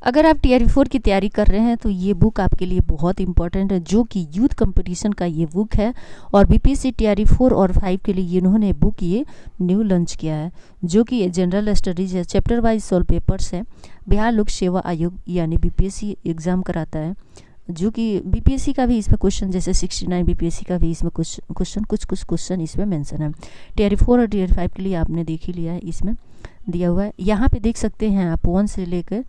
अगर आप TRE 4 की तैयारी कर रहे हैं तो ये बुक आपके लिए बहुत इंपॉर्टेंट है, जो कि यूथ कंपटीशन का ये बुक है। और BPSC TRE 4 और 5 के लिए इन्होंने बुक ये न्यू लॉन्च किया है, जो कि जनरल स्टडीज़ है, चैप्टर वाइज सॉल्व पेपर्स है। बिहार लोक सेवा आयोग यानी BPSC एग्ज़ाम कराता है, जो कि BPSC का भी इसमें क्वेश्चन, जैसे 69 BPSC का भी इसमें क्वेश्चन कुछ क्वेश्चन इसमें मेंशन है। TRE 4 और TRE 5 के लिए आपने देख ही लिया है, इसमें दिया हुआ है। यहाँ पे देख सकते हैं आप 1 से लेकर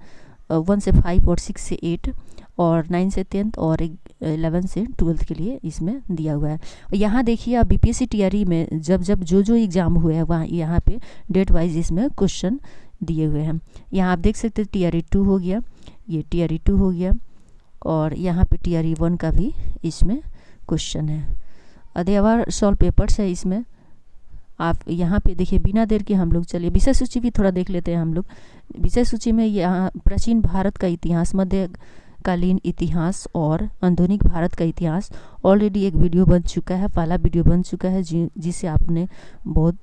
1 से 5 और 6 से 8 और 9 से 10th और 11 से 12th के लिए इसमें दिया हुआ है। और यहाँ देखिए आप BPSC TRE में जब जो एग्ज़ाम हुए हैं वहाँ यहाँ पे डेट वाइज इसमें क्वेश्चन दिए हुए हैं। यहाँ आप देख सकते हैं TRE 2 हो गया, ये TRE 2 हो गया, और यहाँ पे TRE 1 का भी इसमें क्वेश्चन है। अदर सॉल्व पेपर्स है इसमें। आप यहाँ पे देखिए, बिना देर के हम लोग चलिए विषय सूची भी थोड़ा देख लेते हैं हम लोग। विषय सूची में यहाँ प्राचीन भारत का इतिहास, मध्यकालीन इतिहास और आधुनिक भारत का इतिहास ऑलरेडी एक वीडियो बन चुका है, पहला वीडियो बन चुका है, जिसे आपने बहुत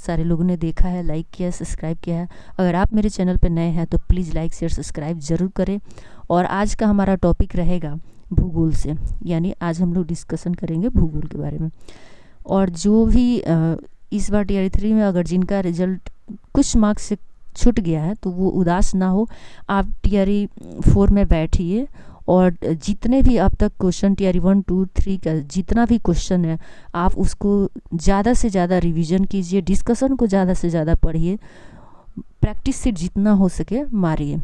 सारे लोगों ने देखा है, लाइक किया है, सब्सक्राइब किया है। अगर आप मेरे चैनल पर नए हैं तो प्लीज़ लाइक शेयर सब्सक्राइब ज़रूर करें। और आज का हमारा टॉपिक रहेगा भूगोल से, यानी आज हम लोग डिस्कशन करेंगे भूगोल के बारे में। और जो भी इस बार TRE 3 में अगर जिनका रिजल्ट कुछ मार्क्स से छूट गया है तो वो उदास ना हो, आप TRE 4 में बैठिए और जितने भी अब तक क्वेश्चन TRE 1, 2, 3 का जितना भी क्वेश्चन है आप उसको ज़्यादा से ज़्यादा रिवीजन कीजिए, डिस्कशन को ज़्यादा से ज़्यादा पढ़िए, प्रैक्टिस से जितना हो सके मारिए,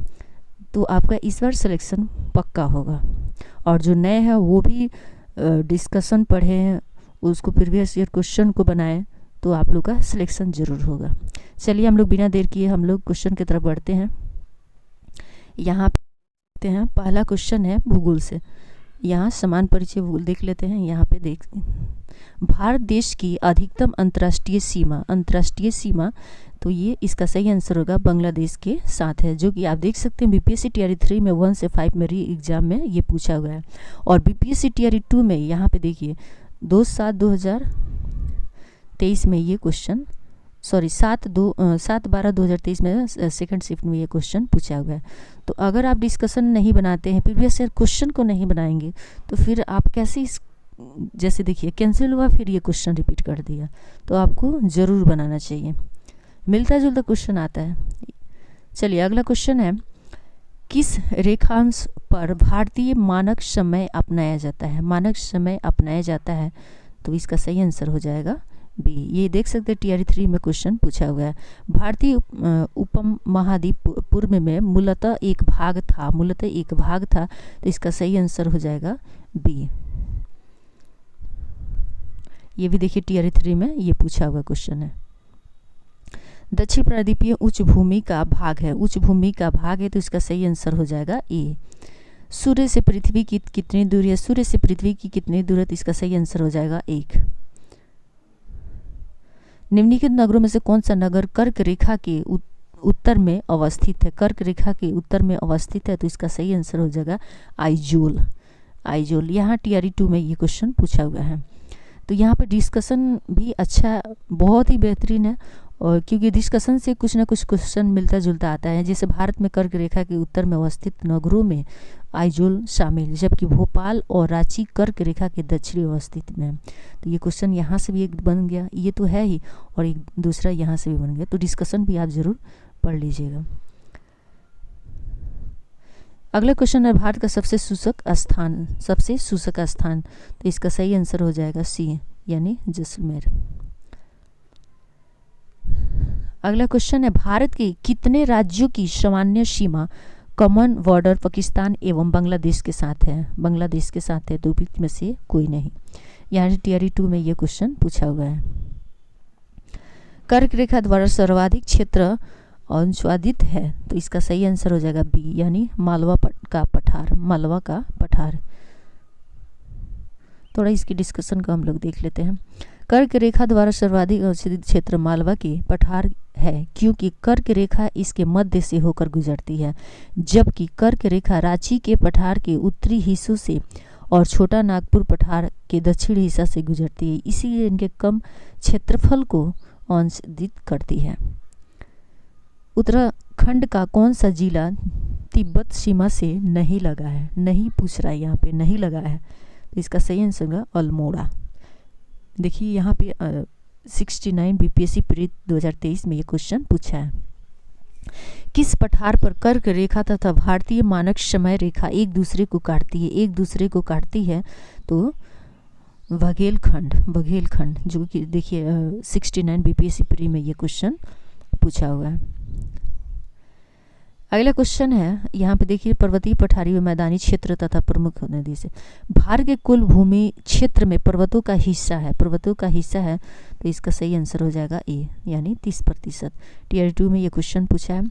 तो आपका इस बार सिलेक्शन पक्का होगा। और जो नए हैं वो भी डिस्कशन पढ़ें, उसको प्रीवियस ईयर क्वेश्चन को बनाएं, तो आप लोग का सिलेक्शन ज़रूर होगा। चलिए हम लोग बिना देर किए हम लोग क्वेश्चन की तरफ बढ़ते हैं। यहाँ पे देखते हैं, पहला क्वेश्चन है भूगोल से। यहाँ समान परिचय भूगोल देख लेते हैं। यहाँ पे देख, भारत देश की अधिकतम अंतर्राष्ट्रीय सीमा, तो ये इसका सही आंसर होगा बांग्लादेश के साथ है, जो कि आप देख सकते हैं BPSC TRE 3 में 1 से 5 में री एग्ज़ाम में ये पूछा हुआ है। और BPSC TRE 2 में यहाँ पे देखिए 2/7/2023 में ये क्वेश्चन, 7/12/2023 में सेकंड शिफ्ट में ये क्वेश्चन पूछा हुआ है। तो अगर आप डिस्कशन नहीं बनाते हैं, प्रीवियस ईयर क्वेश्चन को नहीं बनाएंगे, तो फिर आप कैसे जैसे देखिए कैंसिल हुआ, फिर ये क्वेश्चन रिपीट कर दिया, तो आपको ज़रूर बनाना चाहिए। मिलता जुलता क्वेश्चन आता है। चलिए अगला क्वेश्चन है, किस रेखांश पर भारतीय मानक समय अपनाया जाता है? मानक समय अपनाया जाता है, तो इसका सही आंसर हो जाएगा B। ये देख सकते हैं TRE 3 में क्वेश्चन पूछा हुआ है। भारतीय उपमहाद्वीप पूर्व में मूलतः एक भाग था, तो इसका सही आंसर हो जाएगा B। ये भी देखिए TRE 3 में ये पूछा हुआ क्वेश्चन है। दक्षिण प्रायद्वीपीय उच्च भूमि का भाग है, तो इसका सही आंसर हो जाएगा A। सूर्य से पृथ्वी की कितनी दूरी है? सूर्य से पृथ्वी की कितनी दूरी है? तो इसका सही आंसर हो जाएगा 1। निम्नलिखित नगरों में से कौन सा नगर कर्क रेखा के उत्तर में अवस्थित है? कर्क रेखा के उत्तर में अवस्थित है, तो इसका सही आंसर हो जाएगा आइजोल। यहाँ TRE 2 में ये क्वेश्चन पूछा हुआ है। तो यहाँ पर डिस्कशन भी अच्छा, बहुत ही बेहतरीन है, और क्योंकि डिस्कशन से कुछ ना कुछ क्वेश्चन मिलता जुलता आता है। जैसे भारत में कर्क रेखा के उत्तर में अवस्थित नगरों में आइजोल शामिल, जबकि भोपाल और रांची कर्क रेखा के दक्षिणी अवस्थित में है। तो ये क्वेश्चन यहाँ से भी एक बन गया, ये तो है ही, और एक दूसरा यहाँ से भी बन गया। तो डिस्कशन भी आप ज़रूर पढ़ लीजिएगा। अगला क्वेश्चन है, भारत का सबसे शुष्क स्थान, तो इसका सही आंसर हो जाएगा C, यानी जैसलमेर। अगला क्वेश्चन है, भारत के कितने राज्यों की सामान्य सीमा कॉमन बॉर्डर पाकिस्तान एवं बांग्लादेश के साथ है? बांग्लादेश के साथ है, दो बीच में से कोई नहीं। यहाँ TRE 2 में ये क्वेश्चन पूछा हुआ है। कर्क रेखा द्वारा सर्वाधिक क्षेत्र अनुच्छादित है, तो इसका सही आंसर हो जाएगा B, यानी मालवा का पठार। थोड़ा इसकी डिस्कशन को हम लोग देख लेते हैं। कर्क रेखा द्वारा सर्वाधिक अनुच्छेदित क्षेत्र मालवा के पठार है, क्योंकि कर्क रेखा इसके मध्य से होकर गुजरती है, जबकि कर्क रेखा रांची के पठार के उत्तरी हिस्सों से और छोटा नागपुर पठार के दक्षिणी हिस्सा से गुजरती है, इसीलिए इनके कम क्षेत्रफल को अंशदित करती है। उत्तराखंड का कौन सा जिला तिब्बत सीमा से नहीं लगा है, नहीं पूछ रहा है यहाँ पे, नहीं लगा है, तो इसका सही आंसर होगा अल्मोड़ा। देखिए यहाँ पे 69 बीपीएससी प्री 2023 में ये क्वेश्चन पूछा है। किस पठार पर कर्क रेखा तथा भारतीय मानक समय रेखा एक दूसरे को काटती है, एक दूसरे को काटती है? तो बघेलखंड, जो कि देखिए 69 बीपीएससी प्री में ये क्वेश्चन पूछा हुआ है। अगला क्वेश्चन है, यहाँ पे देखिए पर्वतीय पठारी व मैदानी क्षेत्र तथा प्रमुख नदी से भारत के कुल भूमि क्षेत्र में पर्वतों का हिस्सा है, तो इसका सही आंसर हो जाएगा ए, यानी 30%। टीयर 2 में ये क्वेश्चन पूछा है।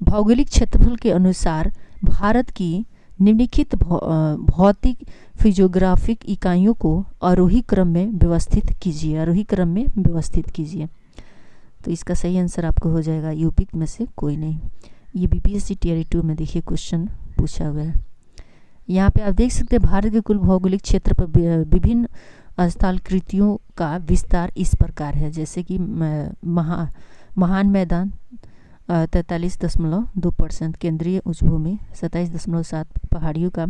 भौगोलिक क्षेत्रफल के अनुसार भारत की निम्नलिखित भौतिक फिजियोग्राफिक इकाइयों को आरोही क्रम में व्यवस्थित कीजिए, तो इसका सही आंसर आपको हो जाएगा यूपी में से कोई नहीं। ये बीपीएससी टीयर 2 में देखिए क्वेश्चन पूछा हुआ है। यहाँ पे आप देख सकते हैं भारत के कुल भौगोलिक क्षेत्र पर विभिन्न स्थलाकृतियों का विस्तार इस प्रकार है, जैसे कि महान मैदान 43.2%, केंद्रीय उच्च भूमि 27.7%, पहाड़ियों का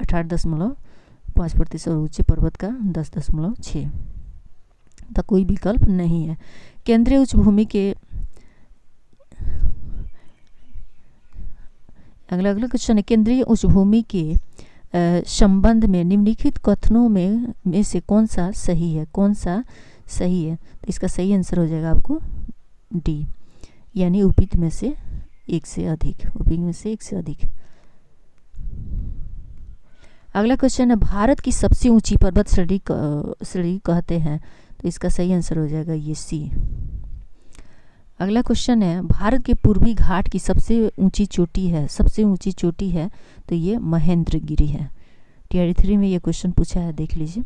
18.5% और ऊंचे पर्वत का 10.6%। तो कोई विकल्प नहीं है। केंद्रीय उच्च भूमि के अगला क्वेश्चन है, केंद्रीय उच्च भूमि के संबंध में निम्नलिखित कथनों में से कौन सा सही है? तो इसका सही आंसर हो जाएगा आपको डी, यानी उपयुक्त में से एक से अधिक। अगला क्वेश्चन है, भारत की सबसे ऊंची पर्वत श्रेणी कहते हैं, तो इसका सही आंसर हो जाएगा ये सी। अगला क्वेश्चन है, भारत के पूर्वी घाट की सबसे ऊंची चोटी है, तो ये महेंद्रगिरी है। टीयर 3 में ये क्वेश्चन पूछा है, देख लीजिए।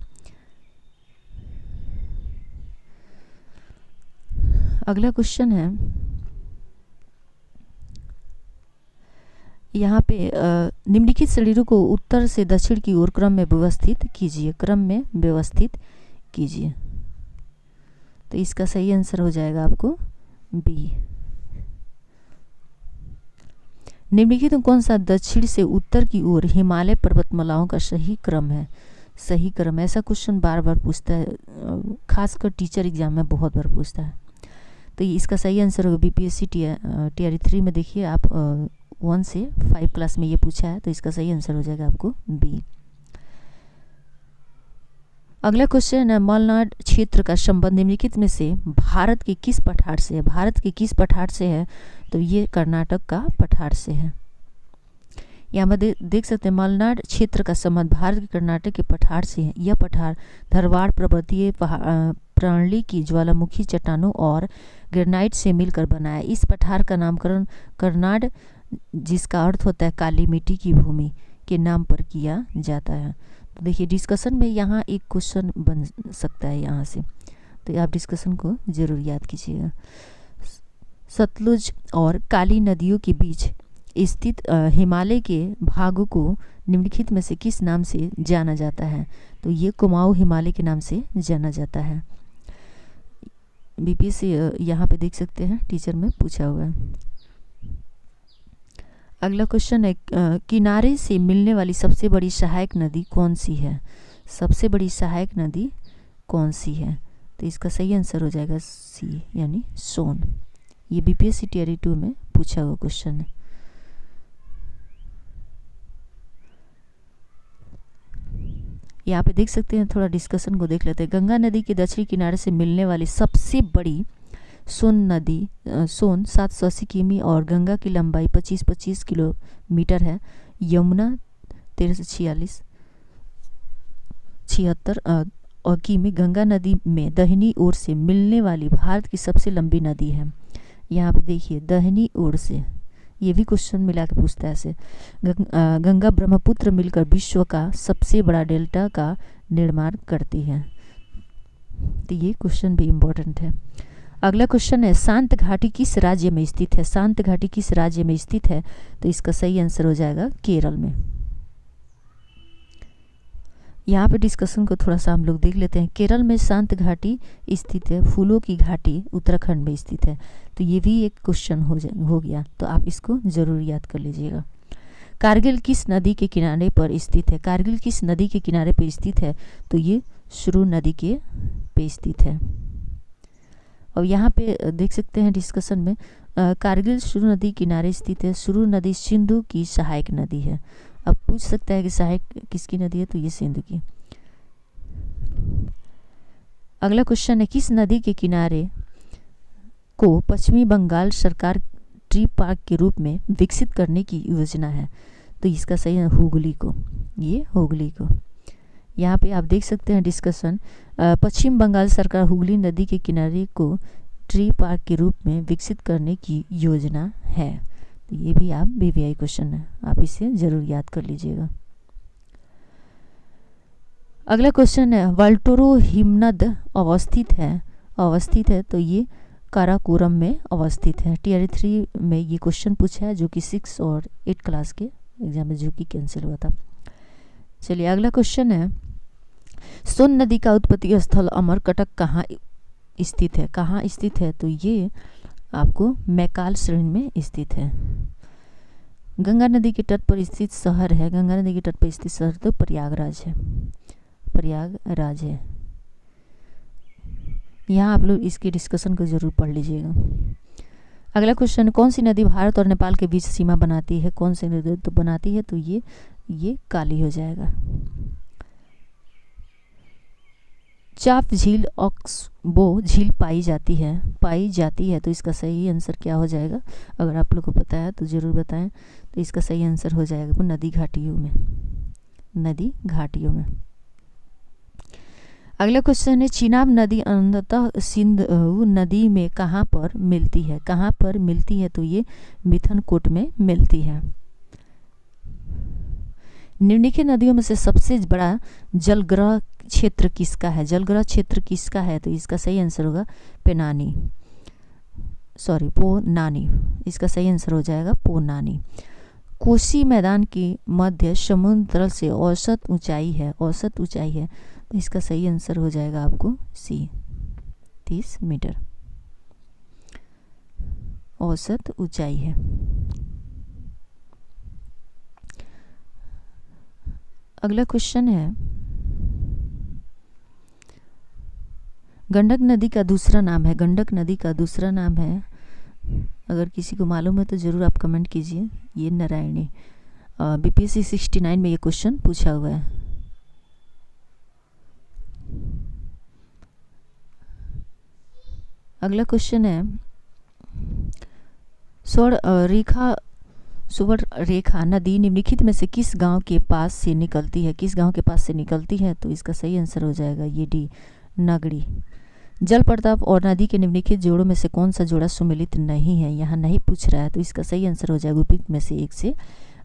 अगला क्वेश्चन है, यहाँ पे निम्नलिखित शरीरों को उत्तर से दक्षिण की ओर क्रम में व्यवस्थित कीजिए, तो इसका सही आंसर हो जाएगा आपको बी। निम्नलिखित कौन सा दक्षिण से उत्तर की ओर हिमालय पर्वतमालाओं का सही क्रम है? ऐसा क्वेश्चन बार बार पूछता है, खासकर टीचर एग्जाम में बहुत बार पूछता है, तो इसका सही आंसर होगा बीपीएससी टीयर 3 में देखिए आप 1 से 5 क्लास में ये पूछा है, तो इसका सही आंसर हो जाएगा आपको बी। अगला क्वेश्चन है, मलनाड क्षेत्र का संबंध निम्नलिखित में से भारत के किस पठार से है? तो ये कर्नाटक का पठार से है। यहाँ पर देख सकते हैं मलनाड क्षेत्र का संबंध भारत के कर्नाटक के पठार से है। यह पठार धारवाड़ पर्वतीय प्रणाली की ज्वालामुखी चट्टानों और ग्रेनाइट से मिलकर बना है। इस पठार का नामकरण कर्नाड, जिसका अर्थ होता है काली मिट्टी की भूमि, के नाम पर किया जाता है। तो देखिए डिस्कशन में यहाँ एक क्वेश्चन बन सकता है यहाँ से, तो आप डिस्कशन को जरूर याद कीजिएगा। सतलुज और काली नदियों के बीच स्थित हिमालय के भागों को निम्नलिखित में से किस नाम से जाना जाता है? तो ये कुमाऊं हिमालय के नाम से जाना जाता है। बीपीएससी यहाँ पे देख सकते हैं टीचर में पूछा हुआ है। अगला क्वेश्चन है, किनारे से मिलने वाली सबसे बड़ी सहायक नदी कौन सी है? तो इसका सही आंसर हो जाएगा सी, यानी सोन। ये बीपीएससी टीयर 2 में पूछा हुआ क्वेश्चन है। यहाँ पे देख सकते हैं, थोड़ा डिस्कशन को देख लेते हैं। गंगा नदी के दक्षिणी किनारे से मिलने वाली सबसे बड़ी सोन 780 किमी और गंगा की लंबाई 25 किलोमीटर है। यमुना 1346 और किमी गंगा नदी में दाहिनी ओर से मिलने वाली भारत की सबसे लंबी नदी है। यहाँ पे देखिए दाहिनी ओर से, ये भी क्वेश्चन मिला के पूछता है ऐसे। गंगा ब्रह्मपुत्र मिलकर विश्व का सबसे बड़ा डेल्टा का निर्माण करती है, तो ये क्वेश्चन भी इम्पोर्टेंट है। अगला क्वेश्चन है, शांत घाटी किस राज्य में स्थित है? तो इसका सही आंसर हो जाएगा केरल में। यहाँ पे डिस्कशन को थोड़ा सा हम लोग देख लेते हैं। केरल में शांत घाटी स्थित है। फूलों की घाटी उत्तराखंड में स्थित है, तो ये भी एक क्वेश्चन हो गया, तो आप इसको जरूर याद कर लीजिएगा। कारगिल किस नदी के किनारे पर स्थित है? कारगिल किस नदी के किनारे पर स्थित है? तो ये सुरु नदी के पे स्थित है। और यहाँ पे देख सकते हैं डिस्कशन में, कारगिल सुरु नदी किनारे स्थित है। सुरु नदी सिंधु की सहायक नदी है। अब पूछ सकता है कि सहायक किसकी नदी है? तो ये सिंधु की। अगला क्वेश्चन है, किस नदी के किनारे को पश्चिमी बंगाल सरकार ट्री पार्क के रूप में विकसित करने की योजना है? तो इसका सही है हुगली को, ये हुगली को। यहाँ पे आप देख सकते हैं डिस्कशन, पश्चिम बंगाल सरकार हुगली नदी के किनारे को ट्री पार्क के रूप में विकसित करने की योजना है। तो ये भी आप बीवीआई क्वेश्चन है, आप इसे जरूर याद कर लीजिएगा। अगला क्वेश्चन है, वाल्टोरो हिमनद अवस्थित है तो ये काराकोरम में अवस्थित है। टीआरई 3 में ये क्वेश्चन पूछा है, जो कि 6 और 8 क्लास के एग्जाम में जो कि कैंसिल हुआ था। चलिए अगला क्वेश्चन है, सोन नदी का उत्पत्ति स्थल अमरकटक कहाँ स्थित है? कहाँ स्थित है? तो ये आपको मैकाल श्रेणी में स्थित है। गंगा नदी के तट पर स्थित शहर है। गंगा नदी के तट पर स्थित शहर तो प्रयागराज है। प्रयागराज है। यहाँ आप लोग इसके डिस्कशन को जरूर पढ़ लीजिएगा। अगला क्वेश्चन, कौन सी नदी भारत और नेपाल के बीच सीमा बनाती है? कौन सी नदी तो बनाती है? तो ये काली हो जाएगा। चाप झील ऑक्सबो झील पाई जाती है तो इसका सही आंसर क्या हो जाएगा? अगर आप लोग को पता है तो ज़रूर बताएं। तो इसका सही आंसर हो जाएगा नदी घाटियों में। अगला क्वेश्चन है, चिनाब नदी अंततः सिंधु नदी में कहाँ पर मिलती है? कहाँ पर मिलती है? तो ये मिथनकोट में मिलती है। निम्नलिखित नदियों में से सबसे बड़ा जलग्रह क्षेत्र किसका है? जलग्रह क्षेत्र किसका है? तो इसका सही आंसर होगा पोनानी। इसका सही आंसर हो जाएगा पोनानी। कोसी मैदान की मध्य समुद्र तल से औसत ऊंचाई है। तो इसका सही आंसर हो जाएगा आपको सी, 30 मीटर औसत ऊंचाई है। अगला क्वेश्चन है, गंडक नदी का दूसरा नाम है। अगर किसी को मालूम है तो ज़रूर आप कमेंट कीजिए। ये नारायणी। बीपीएससी 69 में ये क्वेश्चन पूछा हुआ है। अगला क्वेश्चन है, सुवर्ण रेखा नदी निम्नलिखित में से किस गांव के पास से निकलती है? तो इसका सही आंसर हो जाएगा ये डी, नगड़ी। जल प्रताप और नदी के निम्नलिखित जोड़ों में से कौन सा जोड़ा सुमेलित नहीं है? यहाँ नहीं पूछ रहा है, तो इसका सही आंसर हो जाएगा उपयुक्त में से एक से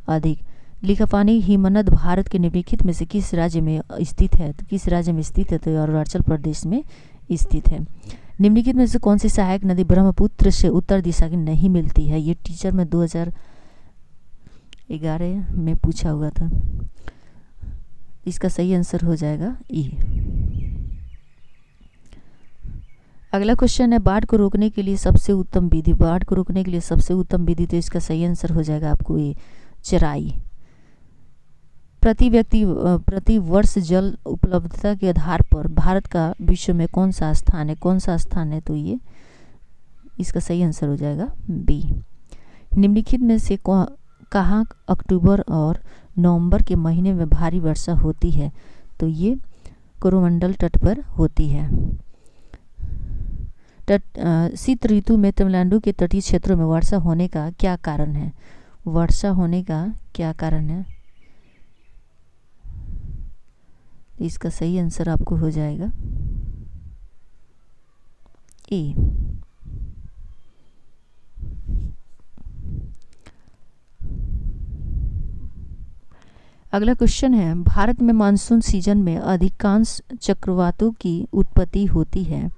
अधिक। लिखापानी हिमनद भारत के निम्नलिखित में से किस राज्य में स्थित है? तो किस राज्य में स्थित है? तो अरुणाचल प्रदेश में स्थित है। निम्नलिखित में से कौन सी सहायक नदी ब्रह्मपुत्र से उत्तर दिशा की नहीं मिलती है? ये टीचर में 2011 में पूछा हुआ था। इसका सही आंसर हो जाएगा ई। अगला क्वेश्चन है, बाढ़ को रोकने के लिए सबसे उत्तम विधि। तो इसका सही आंसर हो जाएगा आपको ये, चराई। प्रति वर्ष जल उपलब्धता के आधार पर भारत का विश्व में कौन सा स्थान है? तो ये इसका सही आंसर हो जाएगा बी। निम्नलिखित में से कहाँ अक्टूबर और नवंबर के महीने में भारी वर्षा होती है? तो ये कोरोमंडल तट पर होती है। शीत ऋतु में तमिलनाडु के तटीय क्षेत्रों में वर्षा होने का क्या कारण है? इसका सही आंसर आपको हो जाएगा ए। अगला क्वेश्चन है, भारत में मानसून सीजन में अधिकांश चक्रवातों की उत्पत्ति होती है।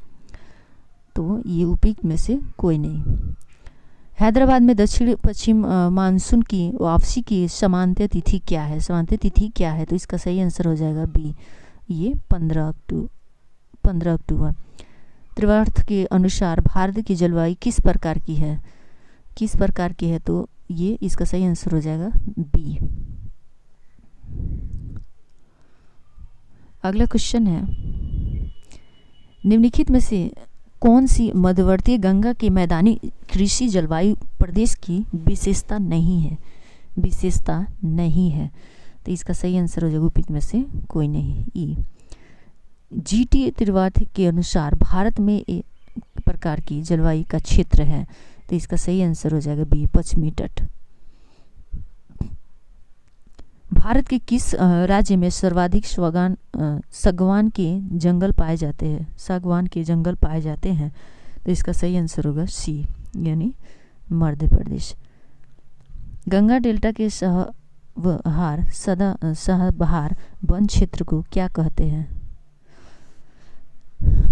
तो ये उपयुक्त में से कोई नहीं। हैदराबाद में दक्षिण पश्चिम मानसून की वापसी की सामान्य तिथि क्या है? तो इसका सही आंसर हो जाएगा बी, ये 15 अक्टूबर। त्रिवार्थ के अनुसार भारत की जलवायु किस प्रकार की है? तो ये इसका सही आंसर हो जाएगा बी। अगला क्वेश्चन है, निम्नलिखित में से कौन सी मध्यवर्ती गंगा के मैदानी कृषि जलवायु प्रदेश की विशेषता नहीं है? विशेषता नहीं है, तो इसका सही आंसर हो जाएगा उपयुक्त में से कोई नहीं, ई। जीटी त्रिपाठी के अनुसार भारत में एक प्रकार की जलवायु का क्षेत्र है, तो इसका सही आंसर हो जाएगा बी, पश्चिमी तट। भारत के किस राज्य में सर्वाधिक सागवान के जंगल पाए जाते हैं? सागवान के जंगल पाए जाते हैं, तो इसका सही आंसर होगा सी, यानी मध्य प्रदेश। गंगा डेल्टा के सदाबहार वन क्षेत्र को क्या कहते हैं?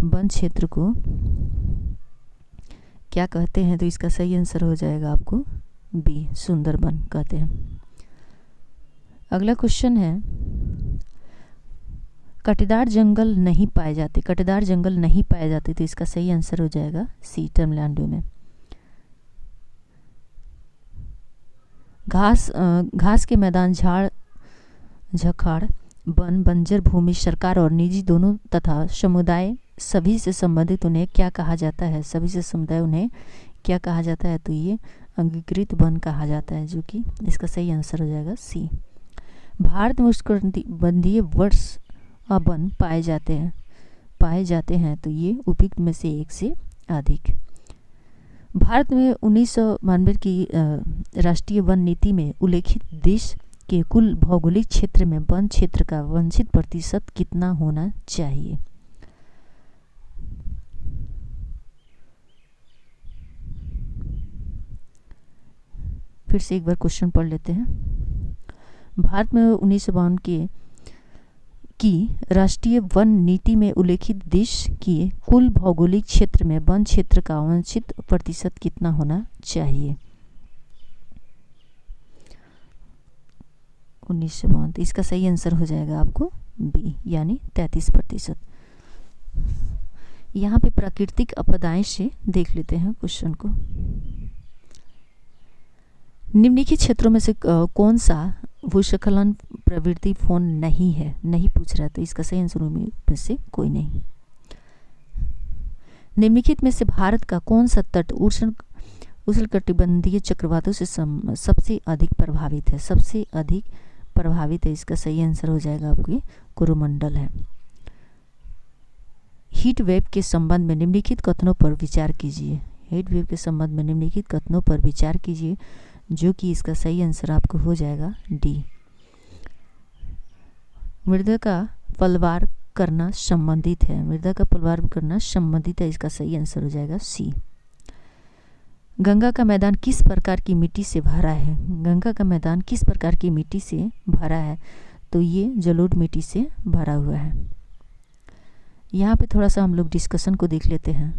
वन क्षेत्र को क्या कहते हैं? तो इसका सही आंसर हो जाएगा आपको बी, सुंदरबन कहते हैं। अगला क्वेश्चन है, कटेदार जंगल नहीं पाए जाते, कटेदार जंगल नहीं पाए जाते, तो इसका सही आंसर हो जाएगा सी, तमिलनाडु में। घास के मैदान, झाड़ झखाड़, वन, बंजर भूमि सरकार और निजी दोनों तथा समुदाय सभी से संबंधित उन्हें क्या कहा जाता है? सभी से समुदाय उन्हें क्या कहा जाता है? तो ये अंगीकृत वन कहा जाता है, जो कि इसका सही आंसर हो जाएगा सी। भारत में उष्णकटिबंधीय वन पाए जाते हैं, तो ये उपयुक्त में से एक से अधिक। भारत में 1992 की राष्ट्रीय वन नीति में उल्लेखित देश के कुल भौगोलिक क्षेत्र में वन क्षेत्र का वंचित प्रतिशत कितना होना चाहिए? फिर से एक बार क्वेश्चन पढ़ लेते हैं। भारत में 1992 की राष्ट्रीय वन नीति में उल्लेखित देश के कुल भौगोलिक क्षेत्र में वन क्षेत्र का वंचित प्रतिशत कितना होना चाहिए? 1992, इसका सही आंसर हो जाएगा आपको बी, यानी 33%। यहाँ पे प्राकृतिक आपदाएं से देख लेते हैं क्वेश्चन को। निम्नलिखित क्षेत्रों में से कौन सा भूस्खलन प्रवृत्ति फोन नहीं है? नहीं पूछ रहा है, तो इसका सही आंसर में से कोई नहीं। निम्नलिखित में से भारत का कौन सा तट उष्णकटिबंधीय चक्रवातों से सबसे अधिक प्रभावित है? सबसे अधिक प्रभावित है, इसका सही आंसर हो जाएगा आपके कोरोमंडल है। हीट वेव के संबंध में निम्नलिखित कथनों पर विचार कीजिए। हीट वेव के संबंध में निम्नलिखित कथनों पर विचार कीजिए, जो कि इसका सही आंसर आपको हो जाएगा डी। मृदा का पलवार करना संबंधित है, मृदा का पलवार करना संबंधित है, इसका सही आंसर हो जाएगा सी। गंगा का मैदान किस प्रकार की मिट्टी से भरा है? गंगा का मैदान किस प्रकार की मिट्टी से भरा है? तो ये जलोढ़ मिट्टी से भरा हुआ है। यहाँ पे थोड़ा सा हम लोग डिस्कशन को देख लेते हैं।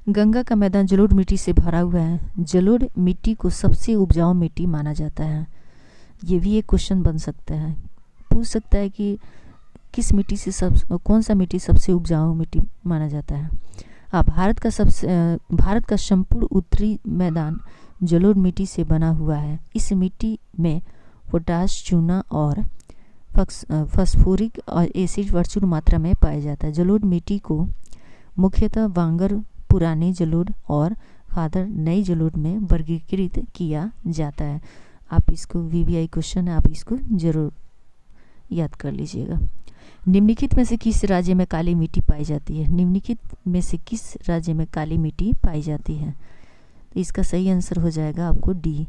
गंगा का मैदान जलोढ़ मिट्टी से भरा हुआ है। जलोढ़ मिट्टी को सबसे उपजाऊ मिट्टी माना जाता है। ये भी एक क्वेश्चन बन सकता है, पूछ सकता है कि किस मिट्टी से कौन सा मिट्टी सबसे उपजाऊ मिट्टी माना जाता है। भारत का संपूर्ण उत्तरी मैदान जलोढ़ मिट्टी से बना हुआ है। इस मिट्टी में पोटाश, चूना और फास्फोरिक एसिड प्रचुर मात्रा में पाया जाता है। जलोढ़ मिट्टी को मुख्यतः वांगर, पुरानी जलोढ़ और खादर, नई जलोढ़ में वर्गीकृत किया जाता है। आप इसको वीवीआई क्वेश्चन है, आप इसको जरूर याद कर लीजिएगा। निम्नलिखित में से किस राज्य में काली मिट्टी पाई जाती है? निम्नलिखित में से किस राज्य में काली मिट्टी पाई जाती है? तो इसका सही आंसर हो जाएगा आपको डी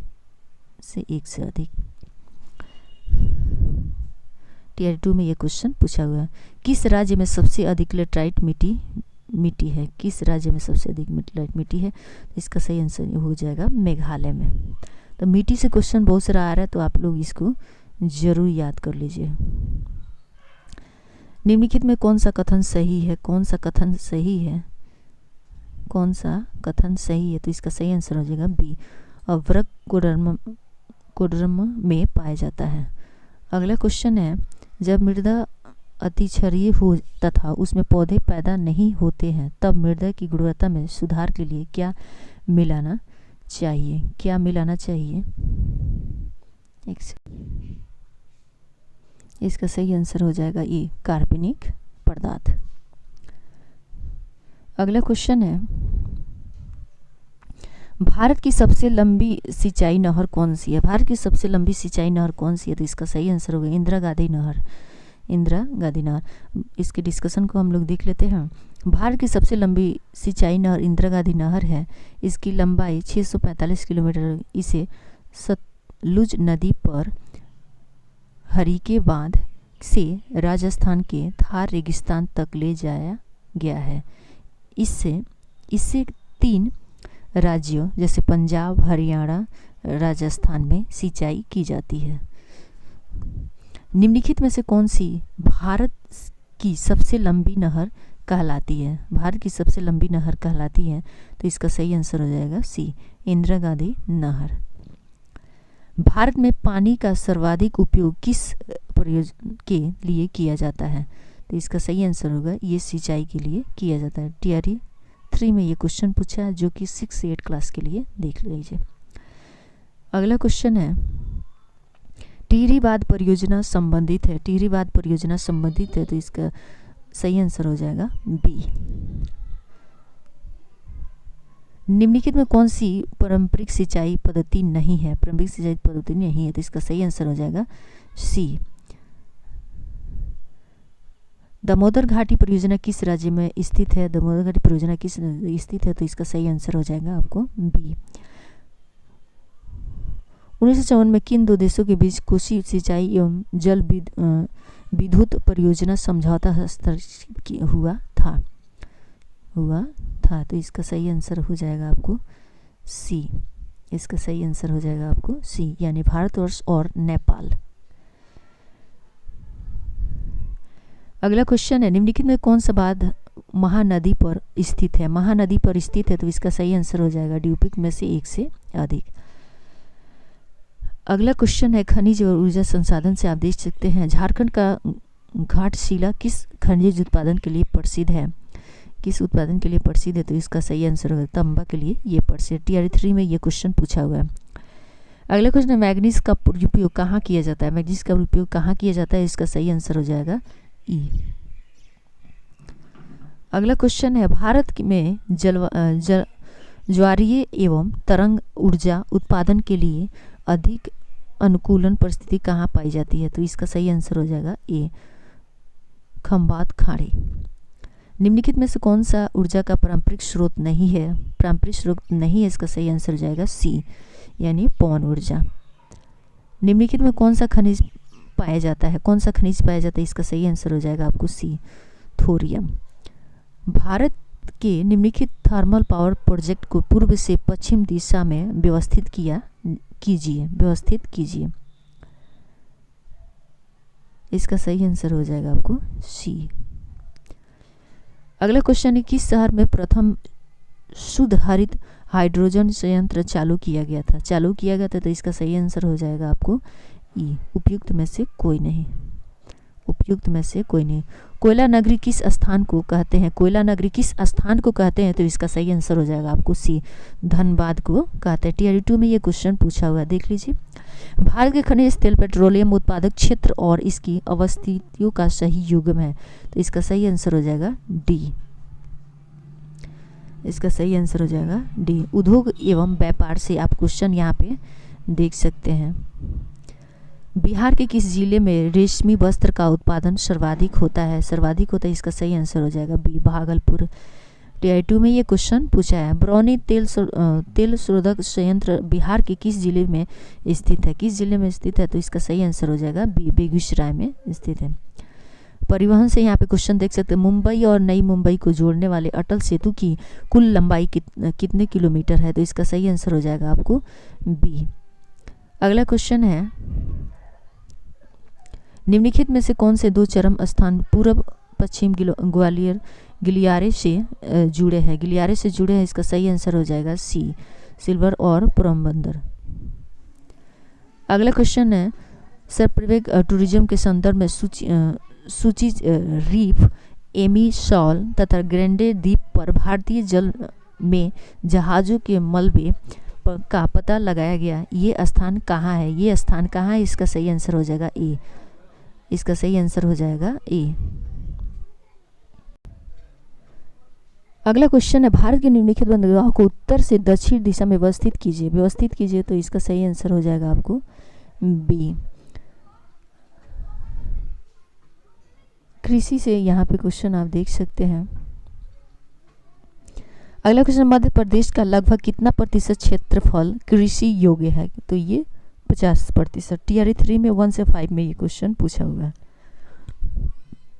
से एक से अधिक। टीआर 2 में ये क्वेश्चन पूछा हुआ है। किस राज्य में सबसे अधिक लेटराइट मिट्टी है? किस राज्य में सबसे अधिक लेटराइट मिट्टी है? तो इसका सही आंसर हो जाएगा मेघालय में। तो मिट्टी से क्वेश्चन बहुत सारा आ रहा है, तो आप लोग इसको जरूर याद कर लीजिए। निम्नलिखित में कौन सा कथन सही है? कौन सा कथन सही है? कौन सा कथन सही है? तो इसका सही आंसर हो जाएगा बी, अवरक कोडरम में पाया जाता है। अगला क्वेश्चन है, जब मृदा अतिक्षारीय हो तथा उसमें पौधे पैदा नहीं होते हैं, तब मृदा की गुणवत्ता में सुधार के लिए क्या मिलाना चाहिए? क्या मिलाना चाहिए? इसका सही आंसर हो जाएगा ए, कार्बनिक पदार्थ। अगला क्वेश्चन है, भारत की सबसे लंबी सिंचाई नहर कौन सी है? भारत की सबसे लंबी सिंचाई नहर कौन सी है? तो इसका सही आंसर होगा इंदिरा गांधी नहर। इंदिरा गांधी नहर। इसके डिस्कशन को हम लोग देख लेते हैं। भारत की सबसे लंबी सिंचाई नहर इंदिरा गांधी नहर है। इसकी लंबाई 645 किलोमीटर। इसे सतलुज नदी पर हरीके बांध से राजस्थान के थार रेगिस्तान तक ले जाया गया है। इससे 3 राज्यों जैसे पंजाब, हरियाणा, राजस्थान में सिंचाई की जाती है। निम्नलिखित में से कौन सी भारत की सबसे लंबी नहर कहलाती है? भारत की सबसे लंबी नहर कहलाती है, तो इसका सही आंसर हो जाएगा सी, इंदिरा गांधी नहर। भारत में पानी का सर्वाधिक उपयोग किस प्रयोजन के लिए किया जाता है? तो इसका सही आंसर होगा ये सिंचाई के लिए किया जाता है। टीआरई 3 में ये क्वेश्चन पूछा है, जो कि 6 से 8 क्लास के लिए देख लीजिए। अगला क्वेश्चन है, टिहरी बांध परियोजना संबंधित है। टिहरी बांध परियोजना संबंधित है, तो इसका सही आंसर हो जाएगा बी। निम्नलिखित में कौन सी पारंपरिक सिंचाई पद्धति नहीं है? पारंपरिक सिंचाई पद्धति नहीं है, तो इसका सही आंसर हो जाएगा सी। दामोदर घाटी परियोजना किस राज्य में स्थित है? दामोदर घाटी परियोजना किस स्थित है? तो इसका सही आंसर हो जाएगा आपको बी। 1954 में किन 2 देशों के बीच कोसी सिंचाई एवं जल विद्युत परियोजना समझौता हस्ताक्षर हुआ था? तो इसका सही आंसर हो जाएगा आपको सी। इसका सही आंसर हो जाएगा आपको सी, यानी भारतवर्ष और नेपाल। अगला क्वेश्चन है, निम्नलिखित में कौन सा बांध महानदी पर स्थित है? महानदी पर स्थित है, तो इसका सही आंसर हो जाएगा ड्यूपिक में से 1 से अधिक। अगला क्वेश्चन है, खनिज और ऊर्जा संसाधन से आप देख सकते हैं, झारखंड का घाटशिला किस खनिज उत्पादन के लिए प्रसिद्ध है? किस उत्पादन के लिए प्रसिद्ध है? तो इसका सही आंसर होगा तांबा के लिए ये प्रसिद्ध। टीआरई 3 में ये क्वेश्चन पूछा हुआ है। अगला क्वेश्चन है, मैग्नीज का उपयोग कहाँ किया जाता है? मैग्नीज का उपयोग कहाँ किया जाता है? इसका सही आंसर हो जाएगा ई। अगला क्वेश्चन है, भारत में ज्वारीय एवं तरंग ऊर्जा उत्पादन के लिए अधिक अनुकूलन परिस्थिति कहाँ पाई जाती है? तो इसका सही आंसर हो जाएगा ए, खंबात खाड़ी। निम्नलिखित में से कौन सा ऊर्जा का पारंपरिक स्रोत नहीं है? पारंपरिक स्रोत नहीं है, इसका सही आंसर हो जाएगा सी, यानी पवन ऊर्जा। निम्नलिखित में कौन सा खनिज पाया जाता है? कौन सा खनिज पाया जाता है? इसका सही आंसर हो जाएगा आपको सी, थोरियम। भारत के निम्नलिखित थर्मल पावर प्रोजेक्ट को पूर्व से पश्चिम दिशा में व्यवस्थित कीजिए। इसका सही आंसर हो जाएगा आपको सी। अगला क्वेश्चन है, किस शहर में प्रथम शुद्ध हरित हाइड्रोजन संयंत्र चालू किया गया था? तो इसका सही आंसर हो जाएगा आपको ई, उपयुक्त में से कोई नहीं। कोयला नगरी किस स्थान को कहते हैं? तो इसका सही आंसर हो जाएगा आपको सी, धनबाद को कहते हैं। टीआरई 2 में ये क्वेश्चन पूछा हुआ है, देख लीजिए। भारत के खनिज तेल पेट्रोलियम उत्पादक क्षेत्र और इसकी अवस्थितियों का सही युग्म है, तो इसका सही आंसर हो जाएगा डी। इसका सही आंसर हो जाएगा डी। उद्योग एवं व्यापार से आप क्वेश्चन यहाँ पे देख सकते हैं। बिहार के किस जिले में रेशमी वस्त्र का उत्पादन सर्वाधिक होता है? इसका सही आंसर हो जाएगा बी, भागलपुर। टीआरई 2 में ये क्वेश्चन पूछा है। बरौनी तेल शोधक संयंत्र बिहार के किस जिले में स्थित है? तो इसका सही आंसर हो जाएगा बी, बेगूसराय में स्थित है। परिवहन से यहाँ पे क्वेश्चन देख सकते हैं, मुंबई और नई मुंबई को जोड़ने वाले अटल सेतु की कुल लंबाई कितने किलोमीटर है? तो इसका सही आंसर हो जाएगा आपको बी। अगला क्वेश्चन है, निम्नलिखित में से कौन से 2 चरम स्थान पूर्व पश्चिम गलियारे से जुड़े हैं? इसका सही आंसर हो जाएगा सी, सिल्वर और पोरबंदर। अगला क्वेश्चन है, सर्पवेग टूरिज्म के संदर्भ में सूची रीफ, एमी शॉल तथा ग्रेंडे द्वीप पर भारतीय जल में जहाज़ों के मलबे का पता लगाया गया। ये स्थान कहाँ है, ये स्थान कहाँ है, इसका सही आंसर हो जाएगा ए। इसका सही आंसर हो जाएगा ए। अगला क्वेश्चन है, भारत के निम्नलिखित बंदरगाहों को उत्तर से दक्षिण दिशा में व्यवस्थित कीजिए। तो इसका सही आंसर हो जाएगा आपको बी। कृषि से यहाँ पे क्वेश्चन आप देख सकते हैं। अगला क्वेश्चन, मध्य प्रदेश का लगभग कितना प्रतिशत क्षेत्रफल कृषि योग्य है? तो ये 50%। टीआरई 3 में 1 से 5 में ये क्वेश्चन पूछा हुआ है।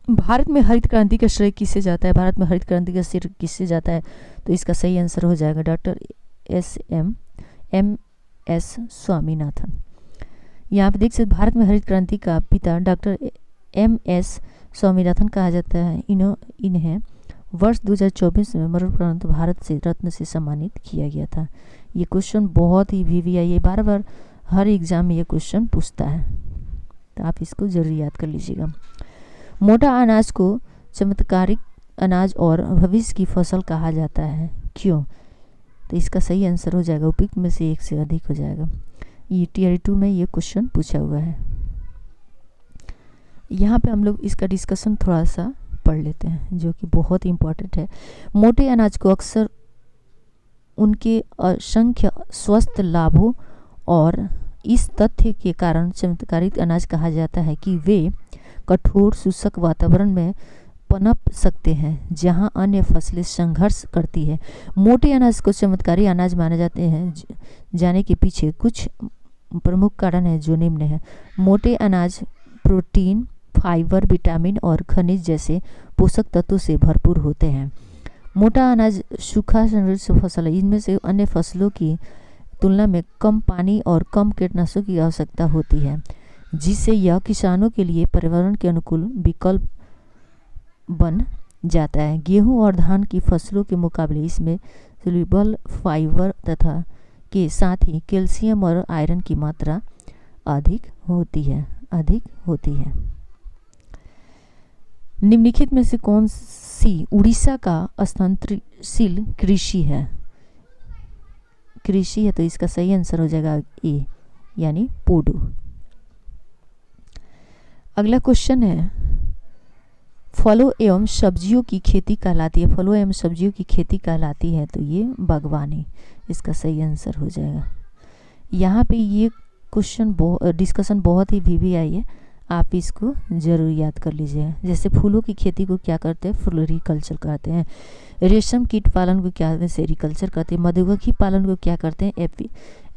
भारत में हरित क्रांति का श्रेय किसे जाता है? भारत में हरित क्रांति का श्रेय किससे जाता है? तो इसका सही आंसर हो जाएगा डॉक्टर एम.एस. स्वामीनाथन। यहाँ पे देख सकते, भारत में हरित क्रांति का पिता डॉक्टर एम.एस. स्वामीनाथन कहा जाता है। इन्हें वर्ष 2024 में मरणोपरांत भारत से रत्न से सम्मानित किया गया था। ये क्वेश्चन बहुत ही VVI है, बार बार हर एग्जाम में ये क्वेश्चन पूछता है, तो आप इसको जरूर याद कर लीजिएगा। मोटा अनाज को चमत्कारिक अनाज और भविष्य की फसल कहा जाता है, क्यों? तो इसका सही आंसर हो जाएगा उपयुक्त में से एक से अधिक हो जाएगा। ये टीआरई 2 में ये क्वेश्चन पूछा हुआ है। यहाँ पे हम लोग इसका डिस्कशन थोड़ा सा पढ़ लेते हैं, जो कि बहुत इंपॉर्टेंट है। मोटे अनाज को अक्सर उनके असंख्य स्वस्थ लाभों और इस तथ्य के कारण चमत्कारिक अनाज कहा जाता है कि वे कठोर शुष्क वातावरण में पनप सकते हैं, जहां अन्य फसलें संघर्ष करती है। मोटे अनाज को चमत्कारी अनाज माने जाते हैं जाने के पीछे कुछ प्रमुख कारण है, जो निम्न है। मोटे अनाज प्रोटीन, फाइबर, विटामिन और खनिज जैसे पोषक तत्वों से भरपूर होते हैं। मोटा अनाज सूखा संरक्षित फसल है। इनमें से अन्य फसलों की तुलना में कम पानी और कम कीटनाशकों की आवश्यकता होती है, जिससे यह किसानों के लिए पर्यावरण के अनुकूल विकल्प बन जाता है। गेहूं और धान की फसलों के मुकाबले इसमें सोल्यूबल फाइबर तथा के साथ ही कैल्शियम और आयरन की मात्रा अधिक होती है। निम्नलिखित में से कौन सी उड़ीसा का स्थानांतरित कृषि है? तो इसका सही आंसर हो जाएगा ए, यानी पोडो। अगला क्वेश्चन है, फलों एवं सब्जियों की खेती कहलाती है। तो ये बागवानी, इसका सही आंसर हो जाएगा। यहाँ पे ये क्वेश्चन डिस्कशन बहुत ही VVI है, आप इसको जरूर याद कर लीजिए। जैसे फूलों की खेती को क्या करते हैं? फ्लोरिकल्चर कहते हैं। रेशम कीट पालन को क्या कहते हैं? सेरिकल्चर कहते हैं। मधुमक्खी पालन को क्या कहते हैं?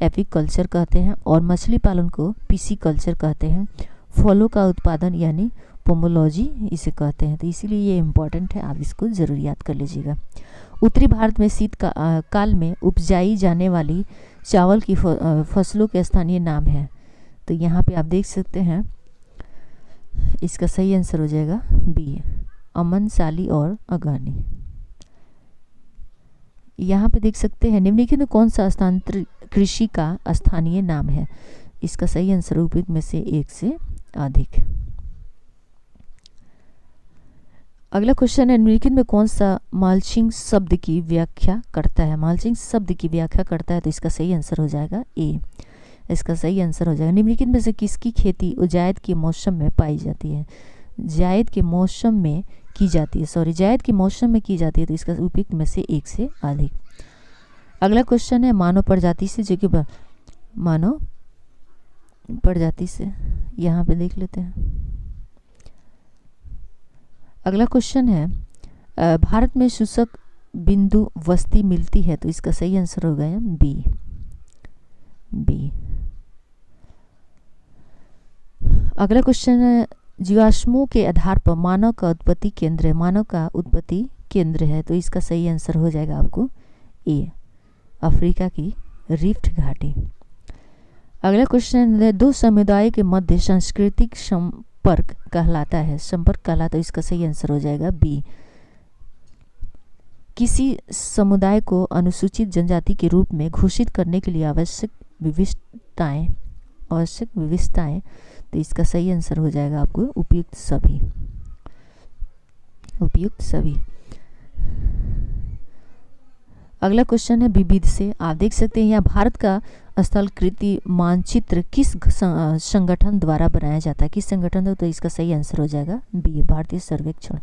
एपीकल्चर कहते हैं। और मछली पालन को पिसीकल्चर कहते हैं। फलों का उत्पादन यानी पोमोलॉजी इसे कहते हैं। तो इसीलिए ये इम्पॉर्टेंट है, आप इसको ज़रूर याद कर लीजिएगा। उत्तरी भारत में शीत काल में उपजाई जाने वाली चावल की फसलों के स्थानीय नाम है। तो यहाँ पे आप देख सकते हैं, इसका सही आंसर हो जाएगा बी, अमन, साली और अगानी। यहाँ पे देख सकते हैं, निम्नलिखित में कौन सा स्थानांतरित कृषि का स्थानीय नाम है? इसका सही आंसर उपयुक्त में से एक से अधिक। अगला क्वेश्चन है, निम्नलिखित में कौन सा मल्चिंग शब्द की व्याख्या करता है? तो इसका सही आंसर हो जाएगा ए। इसका सही आंसर हो जाएगा, निम्नलिखित में से किसकी खेती जायद के मौसम में पाई जाती है? जायद के मौसम में की जाती है। तो इसका उपयुक्त में से एक से अधिक। अगला क्वेश्चन है, मानव प्रजाति से, जो कि मानव प्रजाति से यहाँ पे देख लेते हैं। अगला क्वेश्चन है, भारत में शुष्क बिंदु वस्ती मिलती है। तो इसका सही आंसर हो गया बी। अगला क्वेश्चन है, जीवाश्मों के आधार पर मानव का उत्पत्ति केंद्र है। तो इसका सही आंसर हो जाएगा आपको ए, अफ्रीका की रिफ्ट घाटी। अगला क्वेश्चन है, दो समुदायों के मध्य सांस्कृतिक संपर्क कहलाता है। तो इसका सही आंसर हो जाएगा बी। किसी समुदाय को अनुसूचित जनजाति के रूप में घोषित करने के लिए आवश्यक विविधताएं। तो इसका सही आंसर हो जाएगा आपको उपयुक्त सभी। अगला क्वेश्चन है विविध से। आप देख सकते हैं यहाँ भारत का स्थलाकृति मानचित्र किस संगठन द्वारा बनाया जाता है, किस संगठन, तो इसका सही आंसर हो जाएगा बी, भारतीय सर्वेक्षण।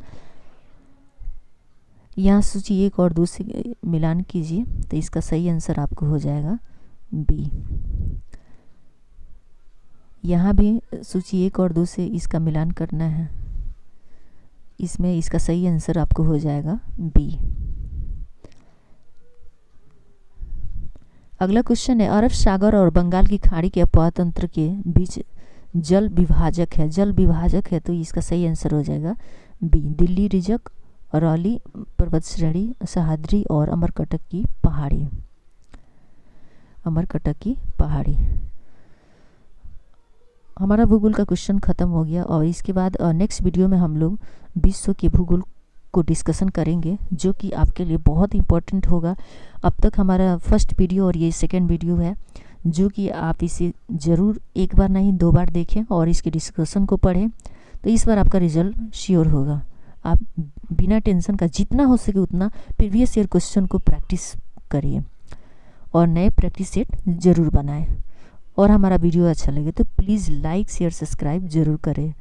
यहाँ सूची 1 और 2 से मिलान कीजिए तो इसका सही आंसर आपको हो जाएगा बी। यहाँ भी सूची 1 और 2 से इसका मिलान करना है, इसमें इसका सही आंसर आपको हो जाएगा बी। अगला क्वेश्चन है अरब सागर और बंगाल की खाड़ी के अपवाह तंत्र के बीच जल विभाजक है, जल विभाजक है तो इसका सही आंसर हो जाएगा बी, दिल्ली रिजक, अरवली पर्वत श्रेणी, सह्याद्री और अमरकंटक की पहाड़ी, अमरकंटक की पहाड़ी। हमारा भूगोल का क्वेश्चन खत्म हो गया और इसके बाद नेक्स्ट वीडियो में हम लोग विश्व के भूगोल को डिस्कशन करेंगे जो कि आपके लिए बहुत इंपॉर्टेंट होगा। अब तक हमारा फर्स्ट वीडियो और ये सेकंड वीडियो है जो कि आप इसे ज़रूर एक बार नहीं 2 बार देखें और इसके डिस्कशन को पढ़ें, तो इस बार आपका रिजल्ट श्योर होगा। आप बिना टेंशन का जितना हो सके उतना प्रीवियस ईयर क्वेश्चन को प्रैक्टिस करिए और नए प्रैक्टिस सेट ज़रूर बनाएं। और हमारा वीडियो अच्छा लगे तो प्लीज़ लाइक शेयर सब्सक्राइब ज़रूर करें।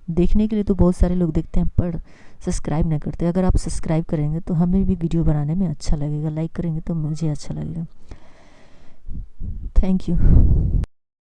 देखने के लिए तो बहुत सारे लोग देखते हैं पर सब्सक्राइब नहीं करते। अगर आप सब्सक्राइब करेंगे तो हमें भी वीडियो बनाने में अच्छा लगेगा, लाइक करेंगे तो मुझे अच्छा लगेगा। Thank you.